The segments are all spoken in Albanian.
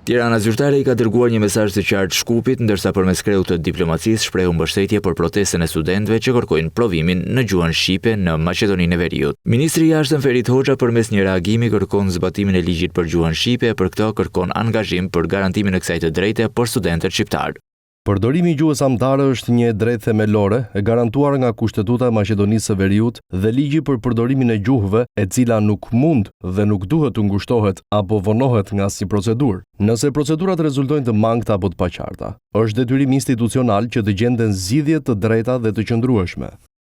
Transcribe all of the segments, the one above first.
Tirana zyrtare i ka dërguar një mesazh të qartë Shkupit, ndërsa përmes kreut të diplomacisë shprehu mbështetje për protestën e studentëve që kërkojnë provimin në gjuhën shqipe në Maqedoninë e Veriut. Ministri i Jashtëm Ferit Hoxha përmes një reagimi kërkon zbatimin e ligjit për gjuhën shqipe, për këtë kërkon angazhim për garantimin e kësaj të drejte për studentët shqiptar. Përdorimi i gjuhës amtare është një drejtë themelore e garantuar nga Kushtetuta e Maqedonisë së Veriut dhe ligji për përdorimin e gjuhëve, e cila nuk mund dhe nuk duhet të ngushtohet apo vonohet nga asnjë procedurë, nëse procedurat rezultojnë të mangëta apo të paqarta. Është detyrim institucional që të gjenden zgjidhje të drejta dhe të qëndrueshme.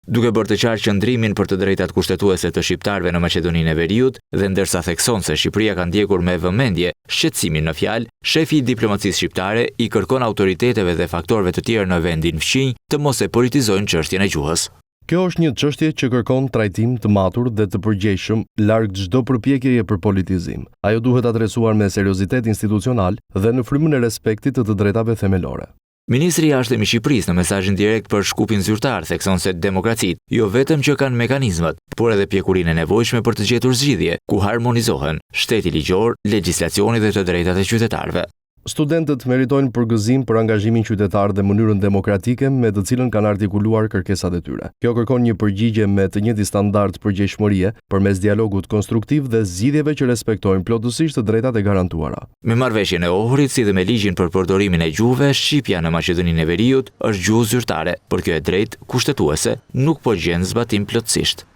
Duke bërë të qartë qëndrimin për të drejtat kushtetuese të shqiptarëve në Maqedoninë e Veriut dhe ndërsa thekson se Shqipëria ka ndjekur me vëmendje shqetësimin në fjalë, shefi i diplomacisë shqiptare i kërkon autoriteteve dhe faktorëve të tjerë në vendin fqinj të mos e politizojnë çështjen e gjuhës. Kjo është një çështje që kërkon trajtim të matur dhe të përgjegjshëm larg çdo përpjekjeje për politizim. Ajo duhet adresuar me seriozitet institucional dhe në frymën e respektit të drejtave themelore. Ministri i Jashtëm i Shqipërisë në mesazhin direkt për Shkupin zyrtar thekson se demokracitë jo vetëm që kanë mekanizmat, por edhe pjekurinë e nevojshme për të gjetur zgjidhje ku harmonizohen shteti ligjor, legjislacioni dhe të drejtat e qytetarëve. Studentët meritojnë përgëzim për angazhimin qytetar dhe mënyrën demokratike me të cilën kanë artikuluar kërkesat e tyre. Kjo kërkon një përgjigje me të njëjtin standard përgjegjshmërie përmes dialogut konstruktiv dhe zgjidhjeve që respektojnë plotësisht të drejtat e garantuara. Me marrëveshjen e Ohrit si dhe me ligjin për përdorimin e gjuhëve, shqipja në Maqedoninë e Veriut është gjuhë zyrtare, por kjo e drejtë kushtetuese nuk po gjen zbatim plotësisht.